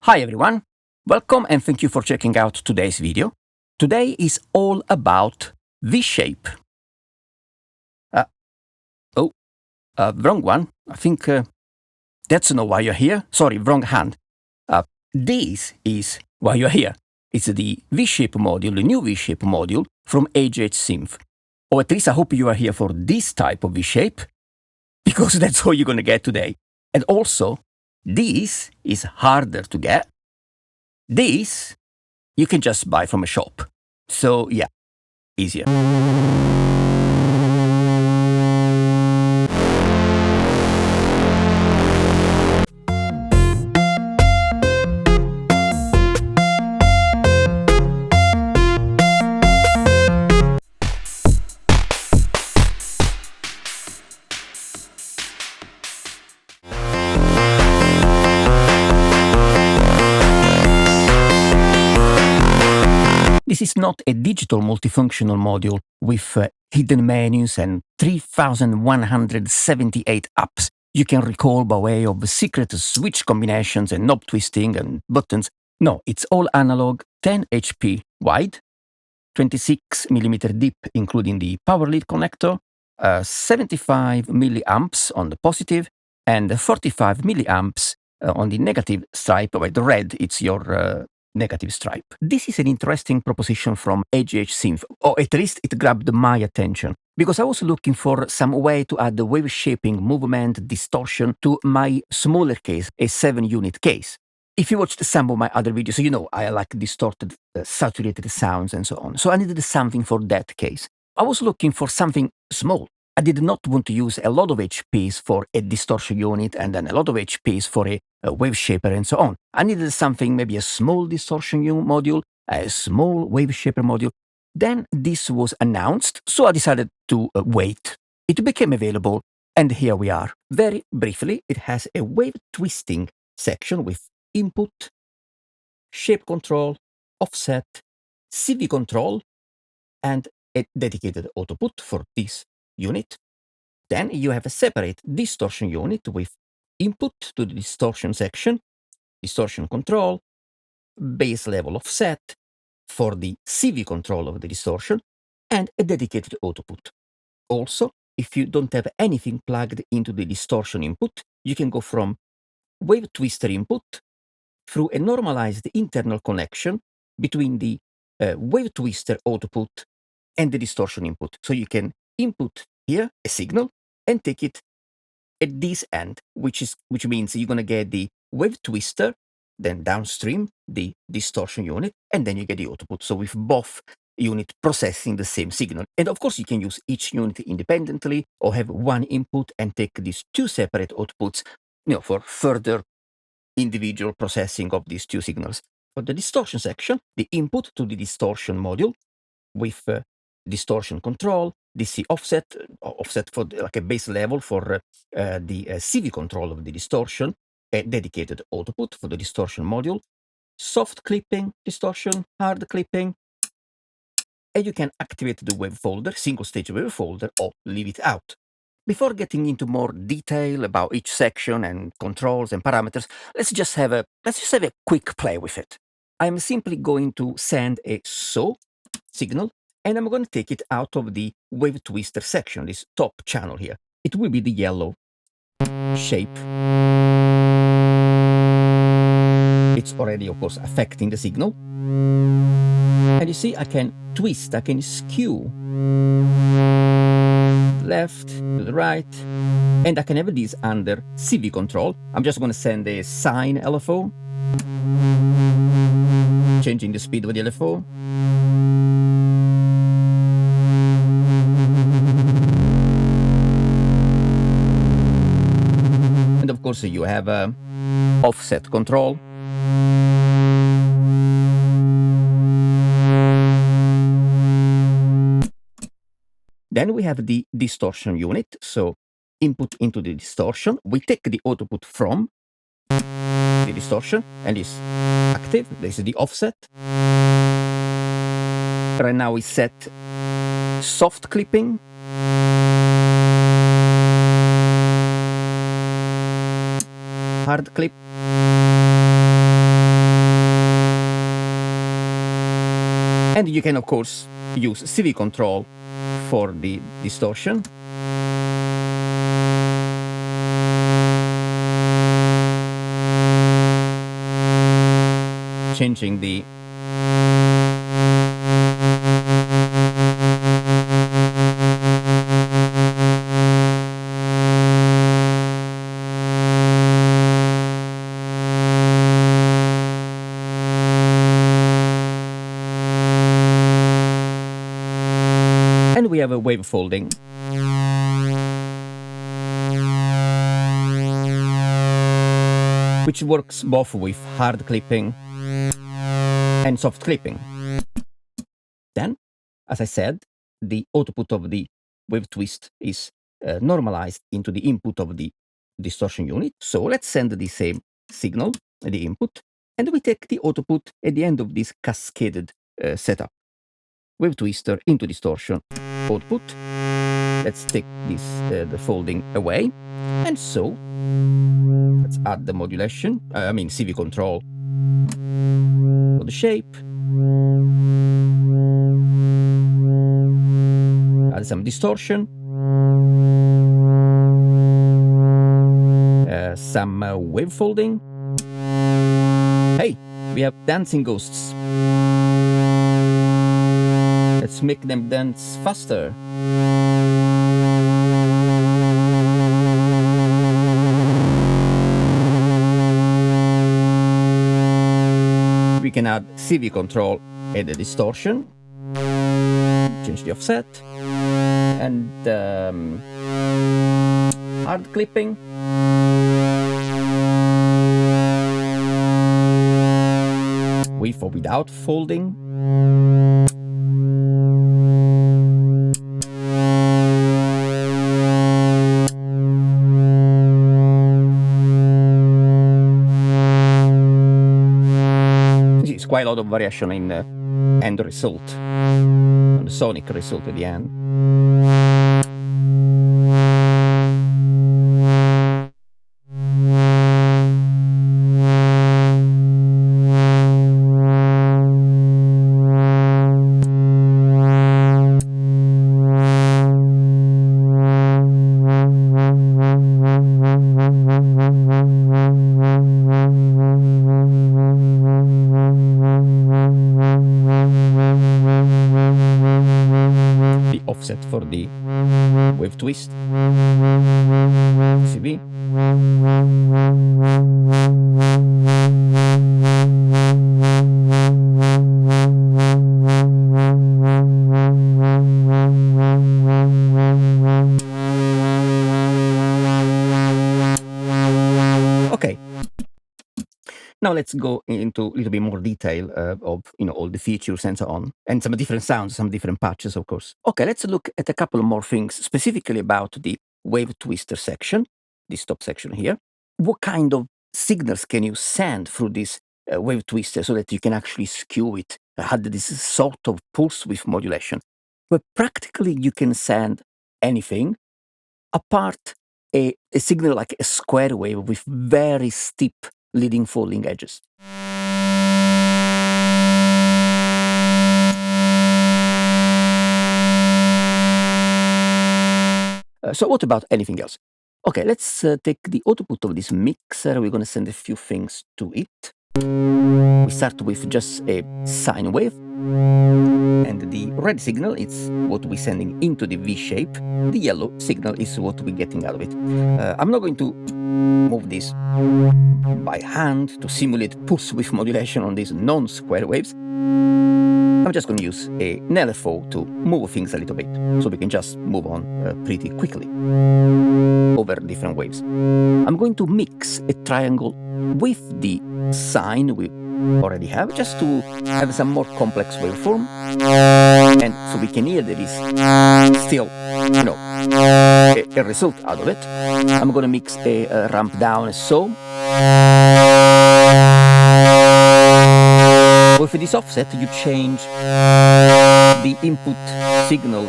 Hi everyone, welcome and thank you for checking out today's video. Today is all about V-shape. Wrong one. I think that's not why you're here. Sorry, wrong hand. This is why you're here. It's the V-shape module, the new V-shape module from AJH Synth. Or at least I hope you are here for this type of V-shape, because that's all you're gonna get today. And also, this is harder to get. This you can just buy from a shop. So yeah, easier. This is not a digital multifunctional module with hidden menus and 3,178 apps you can recall by way of secret switch combinations and knob twisting and buttons. No, it's all analog, 10 HP wide, 26mm deep including the power lead connector, 75 milliamps on the positive and 45 milliamps on the negative stripe. By the red, it's your negative stripe. This is an interesting proposition from AJH Synth, or at least it grabbed my attention, because I was looking for some way to add the wave shaping, movement, distortion to my smaller case, a 7-unit case. If you watched some of my other videos, you know I like distorted, saturated sounds and so on. So I needed something for that case. I was looking for something small. I did not want to use a lot of HPs for a distortion unit and then a lot of HPs for a Waveshaper and so on. I needed something, maybe a small distortion module, a small Waveshaper module. Then this was announced, so I decided to wait. It became available, and here we are. Very briefly, it has a wave twisting section with input, shape control, offset, CV control, and a dedicated output for this unit. Then you have a separate distortion unit with input to the distortion section, distortion control, base level offset for the CV control of the distortion, and a dedicated output. Also, if you don't have anything plugged into the distortion input, you can go from wave twister input through a normalized internal connection between the wave twister output and the distortion input. So you can input here a signal and take it at this end, which means you're going to get the wave twister, then downstream the distortion unit, and then you get the output. So with both units processing the same signal. And of course, you can use each unit independently or have one input and take these two separate outputs, for further individual processing of these two signals. For the distortion section, the input to the distortion module with distortion control, DC offset for like a base level for the CV control of the distortion, a dedicated output for the distortion module, soft clipping distortion, hard clipping, and you can activate the wavefolder, single stage wavefolder, or leave it out. Before getting into more detail about each section and controls and parameters, let's just have a quick play with it. I'm simply going to send a saw signal, and I'm going to take it out of the wave twister section, this top channel here. It will be the yellow shape. It's already, of course, affecting the signal. And you see, I can twist, I can skew left to the right, and I can have this under CV control. I'm just going to send a sine LFO, changing the speed of the LFO. And of course, you have offset control. Then we have the distortion unit, so input into the distortion. We take the output from the distortion, and it's active. This is the offset. Right now we set soft clipping. hard clip. And you can, of course, use CV control for the distortion. Changing the and we have a wave folding. Which works both with hard clipping and soft clipping. Then, as I said, the output of the wave twist is normalized into the input of the distortion unit. So let's send the same signal, the input, and we take the output at the end of this cascaded setup. Wave twister into distortion output. Let's take this the folding away, and so let's add the modulation. CV control for the shape. Add some distortion. Some wave folding. Hey, we have dancing ghosts. Let's make them dance faster. We can add CV control and the distortion. Change the offset. And hard clipping. With or without folding. There's quite a lot of variation in the end result, on the sonic result at the end. Offset for the wave twist. CV. Okay. Now let's go into a little bit more detail of all the features and so on, and some different sounds, some different patches, of course. Okay, let's look at a couple more things specifically about the wave twister section, this top section here. What kind of signals can you send through this wave twister so that you can actually skew it, add this sort of pulse width modulation? But practically you can send anything apart a signal like a square wave with very steep leading falling edges. So what about anything else? Okay, let's take the output of this mixer. We're going to send a few things to it. We start with just a sine wave. And the red signal is what we're sending into the V shape. The yellow signal is what we're getting out of it. I'm not going to move this by hand to simulate pulse width modulation on these non-square waves. I'm just going to use an LFO to move things a little bit, so we can just move on pretty quickly over different waves. I'm going to mix a triangle with the sine we already have, just to have some more complex waveform, and so we can hear there is still, a result out of it. I'm going to mix a ramp down as so. With this offset, you change the input signal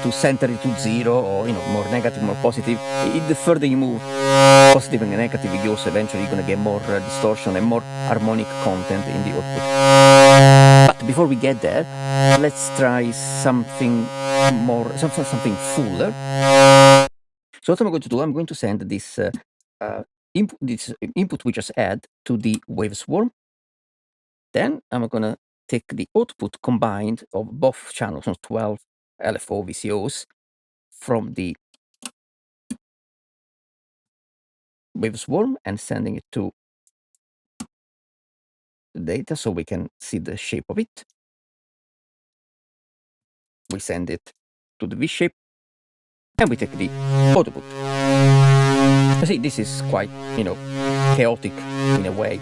to center it to 0, or more negative, more positive. The further you move positive and negative, you also eventually going to get more distortion and more harmonic content in the output. But before we get there, let's try something more, something fuller. So what I'm going to do, I'm going to send this input we just add to the Waveswarm. Then I'm going to take the output combined of both channels, 12 LFO VCOs, from the Waveswarm and sending it to the data so we can see the shape of it. We send it to the V shape and we take the output. You see, this is quite, chaotic in a way.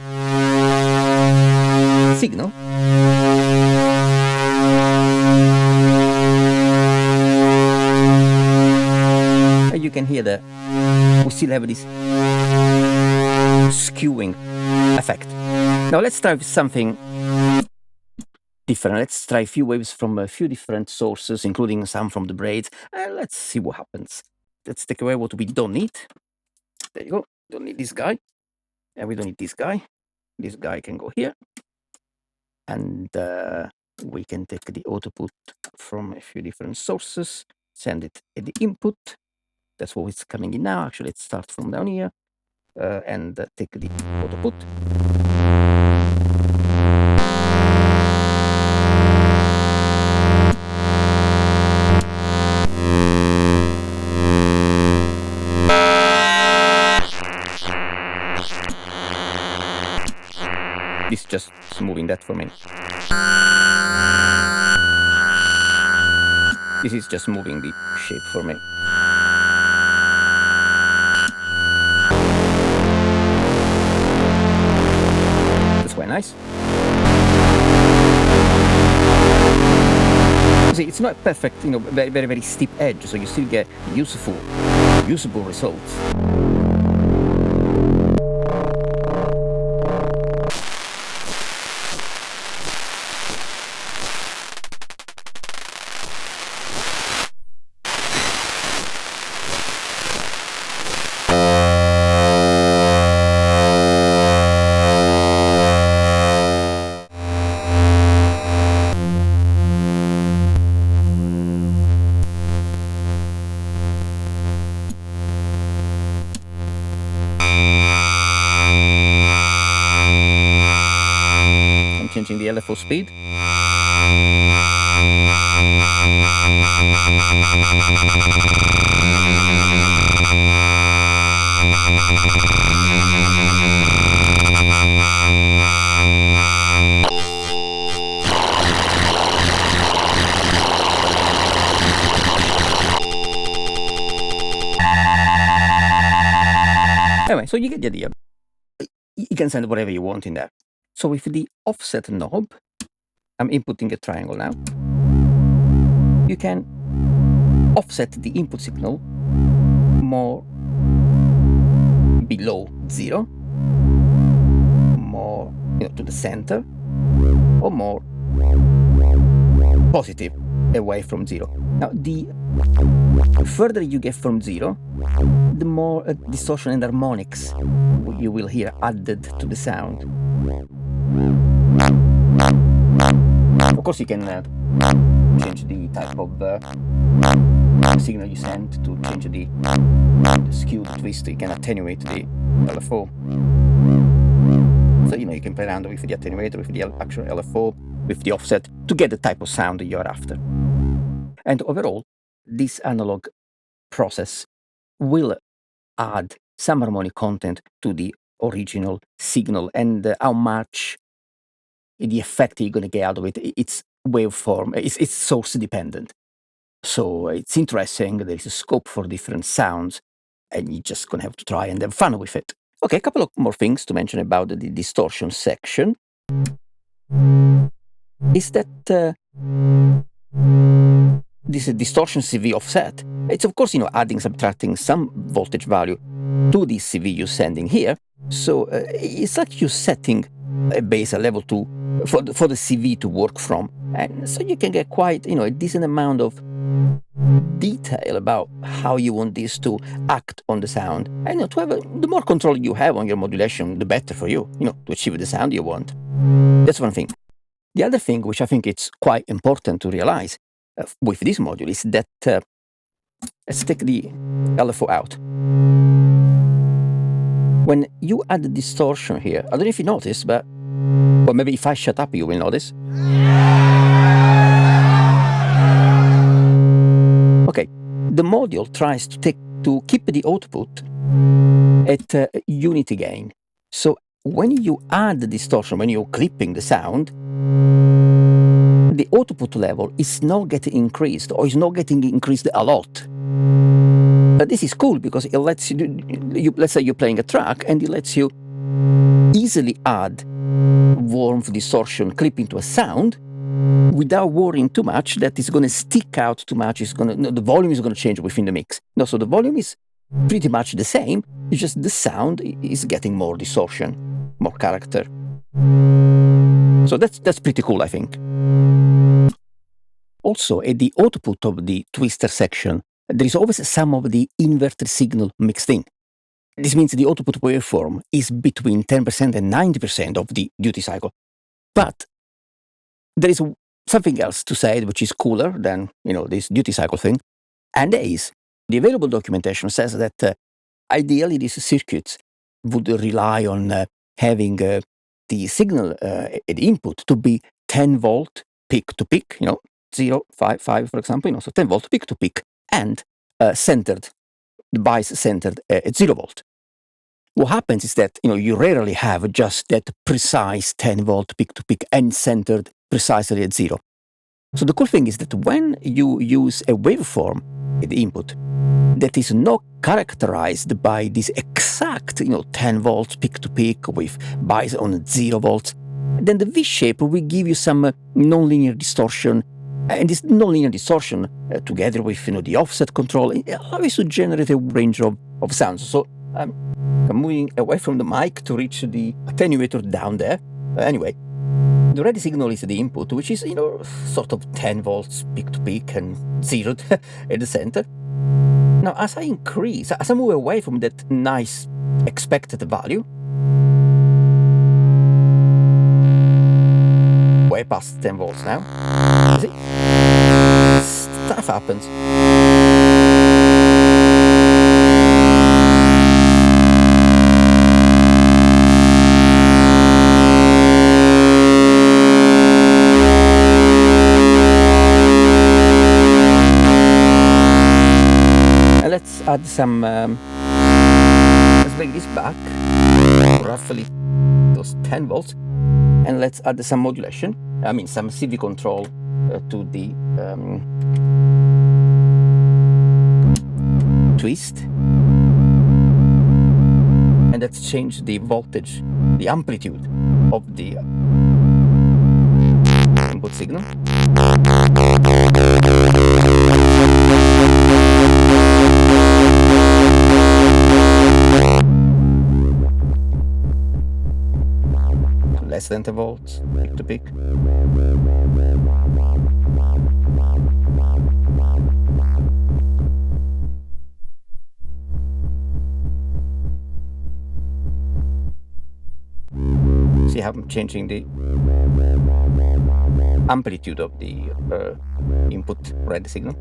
Signal. And you can hear that we still have this skewing effect. Now let's try something different. Let's try a few waves from a few different sources, including some from the braids, and let's see what happens. Let's take away what we don't need. There you go. Don't need this guy, and we don't need this guy. This guy can go here, and we can take the output from a few different sources, send it at the input. That's what is coming in now. Actually, let's start from down here and take the output. This is just moving that for me. This is just moving the shape for me. That's quite nice. See, it's not perfect, very, very, very steep edge, so you still get usable results. Changing the LFO speed. Anyway, so you get the idea. You can send whatever you want in there. So with the offset knob, I'm inputting a triangle now. You can offset the input signal more below 0, more to the center, or more positive away from 0. Now, the further you get from 0, the more distortion and harmonics you will hear added to the sound. Of course, you can change the type of signal you send to change the skew, the twist. You can attenuate the LFO. So, you can play around with the attenuator, with the actual LFO, with the offset to get the type of sound that you're after. And overall, this analog process will add some harmonic content to the original signal, and how much the effect you're going to get out of it, it's waveform, it's source dependent. So it's interesting, there is a scope for different sounds, and you're just going to have to try and have fun with it. Okay, a couple of more things to mention about the distortion section is that this distortion CV offset, it's of course, adding, subtracting some voltage value to the CV you're sending here. So it's like you're setting a base, a level 2 for the CV to work from, and so you can get quite a decent amount of detail about how you want this to act on the sound. And to have the more control you have on your modulation, the better for you, to achieve the sound you want. That's one thing. The other thing, which I think it's quite important to realize with this module, is that let's take the LFO out. When you add the distortion here, I don't know if you notice, but well, maybe if I shut up, you will notice. Okay, the module tries to keep the output at unity gain. So when you add the distortion, when you're clipping the sound, the output level is not getting increased, or is not getting increased a lot. But this is cool because it lets you let's say you're playing a track, and it lets you easily add warmth, distortion, clipping to a sound without worrying too much that it's going to stick out too much. The volume is going to change within the mix. No, so the volume is pretty much the same. It's just the sound is getting more distortion, more character. So that's pretty cool, I think. Also, at the output of the twister section, there is always some of the inverter signal mixed in. This means the output waveform is between 10% and 90% of the duty cycle. But there is something else to say which is cooler than this duty cycle thing, and that is the available documentation says that ideally these circuits would rely on having the signal at the input to be 10 volt peak to peak, 0, 5, 5, for example, so 10 volt peak to peak, and centered, the bias centered at 0 volt. What happens is that you rarely have just that precise 10 volt peak to peak and centered precisely at 0. So the cool thing is that when you use a waveform at the input that is not characterized by this exact 10 volts peak to peak with bias on 0 volts, then the V-shape will give you some nonlinear distortion, and this nonlinear distortion together with the offset control allows you to generate a range of sounds. So I'm moving away from the mic to reach the attenuator down there. Anyway, the red signal is the input, which is sort of 10 volts peak to peak and 0 at the center. Now, as I move away from that nice expected value, way past 10 volts now, you see? Stuff happens. Let's add some, let's bring this back, roughly those 10 volts, and let's add some modulation, some CV control to the twist, and let's change the voltage, the amplitude of the input signal. Less than 10 volts, peak to peak. See how I'm changing the amplitude of the input red signal.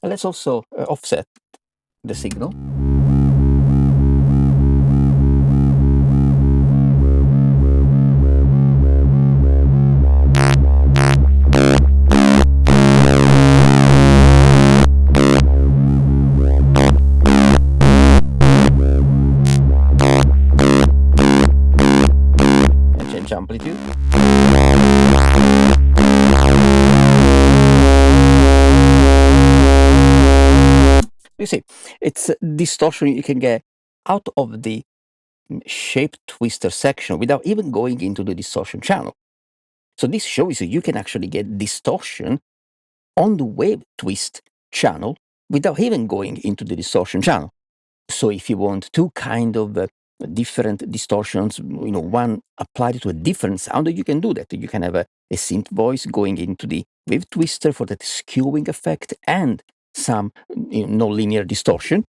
Let's also offset the signal. And change amplitude. You see, it's distortion you can get out of the shape twister section without even going into the distortion channel. So this shows you can actually get distortion on the wave twist channel without even going into the distortion channel. So if you want two kind of different distortions, one applied to a different sound, you can do that. You can have a synth voice going into the wave twister for that skewing effect and some non-linear distortion.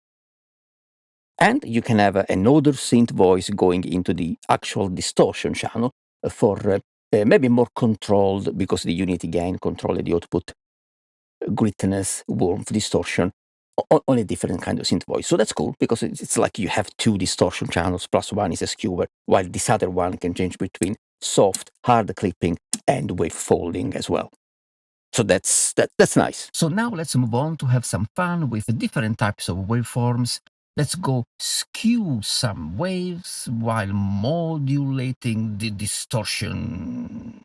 And you can have another synth voice going into the actual distortion channel for maybe more controlled, because the unity gain control the output, grittiness, warmth, distortion, on a different kind of synth voice. So that's cool, because it's like you have two distortion channels, plus one is a skewer, while this other one can change between soft, hard clipping, and wavefolding as well. So that's nice. So now let's move on to have some fun with different types of waveforms. Let's go skew some waves while modulating the distortion.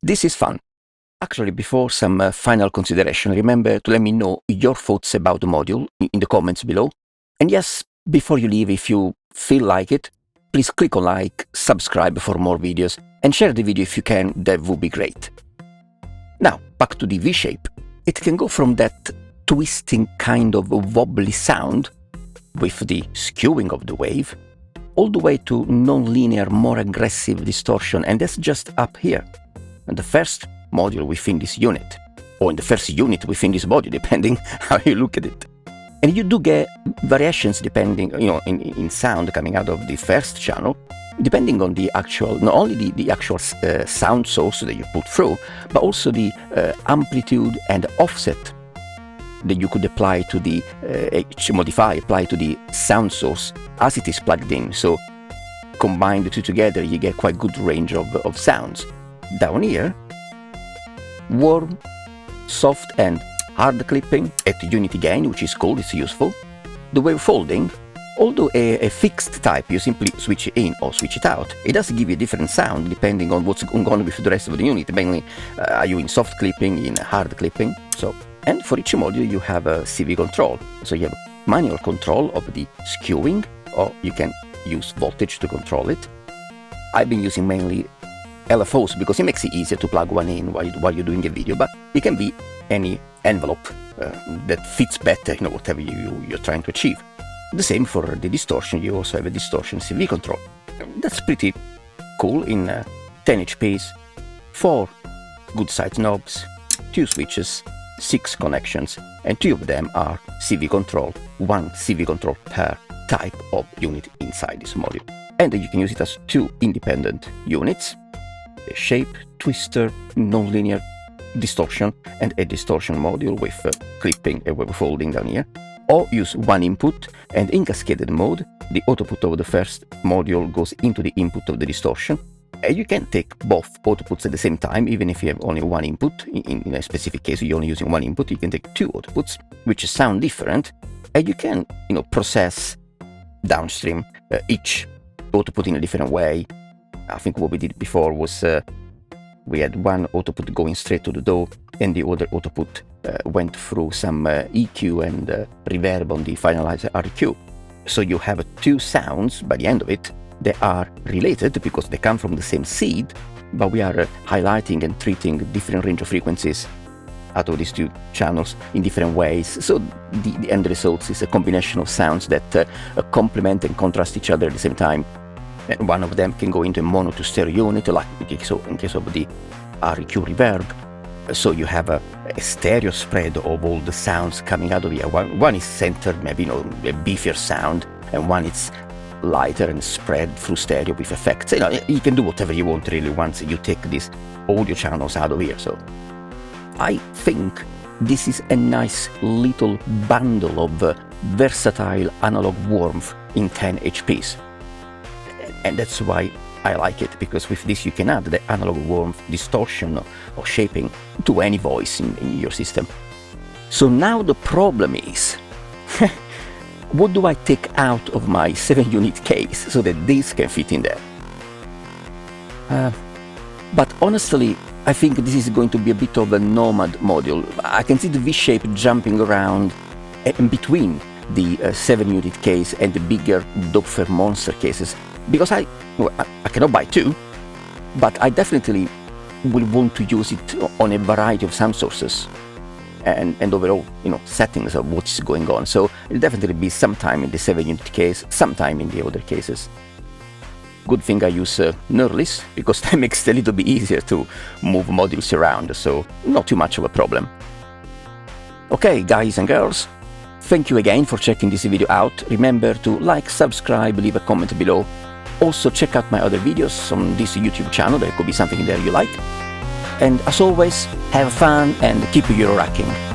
this is fun. Actually, before some final consideration, remember to let me know your thoughts about the module in the comments below. And yes, before you leave, if you feel like it, please click on like, subscribe for more videos, and share the video if you can, that would be great. Now, back to the V-shape. It can go from that twisting kind of wobbly sound, with the skewing of the wave, all the way to non-linear, more aggressive distortion, and that's just up here, in the first module within this unit, or in the first unit within this module, depending how you look at it. And you do get variations depending, in sound coming out of the first channel, depending on the actual, not only the actual sound source that you put through, but also the amplitude and offset that you could apply to the, apply to the sound source as it is plugged in. So combine the two together, you get quite good range of sounds. Down here, warm, soft and hard clipping at unity gain, which is cool, it's useful. The wavefolding, although a fixed type, you simply switch it in or switch it out, it does give you a different sound depending on what's going on with the rest of the unit. Mainly, are you in soft clipping, in hard clipping? So, and for each module you have a CV control. So you have manual control of the skewing, or you can use voltage to control it. I've been using mainly LFOs because it makes it easier to plug one in while you're doing a video, but it can be any envelope that fits better, whatever you're trying to achieve. The same for the distortion, you also have a distortion CV control. That's pretty cool in 10 HPs, 4 good size knobs, 2 switches, 6 connections, and 2 of them are CV control, 1 CV control per type of unit inside this module. And you can use it as 2 independent units, a shape, twister, nonlinear, distortion, and a distortion module with clipping and wavefolding down here. Or use one input, and in cascaded mode, the output of the first module goes into the input of the distortion. And you can take both outputs at the same time, even if you have only one input. In a specific case, you're only using one input, you can take 2 outputs, which sound different, and you can, process downstream each output in a different way. I think what we did before was we had one output going straight to the DAW, and the other output went through some EQ and reverb on the Finaliser R-EQ. So you have 2 sounds by the end of it that are related because they come from the same seed, but we are highlighting and treating different range of frequencies out of these 2 channels in different ways. So the end result is a combination of sounds that complement and contrast each other at the same time. And one of them can go into a mono to stereo unit, like in case of the R-EQ reverb. So you have a stereo spread of all the sounds coming out of here. One is centered, maybe a beefier sound, and one is lighter and spread through stereo with effects. You can do whatever you want really once you take these audio channels out of here. So I think this is a nice little bundle of versatile analog warmth in 10 HPs. And that's why I like it, because with this you can add the analog warmth, distortion or shaping to any voice in your system. So now the problem is, what do I take out of my 7-unit case so that this can fit in there? But honestly, I think this is going to be a bit of a nomad module. I can see the V-shape jumping around in between the 7-unit case and the bigger Doppler monster cases, because I cannot buy 2, but I definitely will want to use it on a variety of sound sources and overall, settings of what's going on. So it'll definitely be sometime in the 7-unit case, sometime in the other cases. Good thing I use Nerlist, because that makes it a little bit easier to move modules around, so not too much of a problem. Okay, guys and girls, thank you again for checking this video out. Remember to like, subscribe, leave a comment below. Also check out my other videos on this YouTube channel, there could be something there you like. And as always, have fun and keep Euroracking.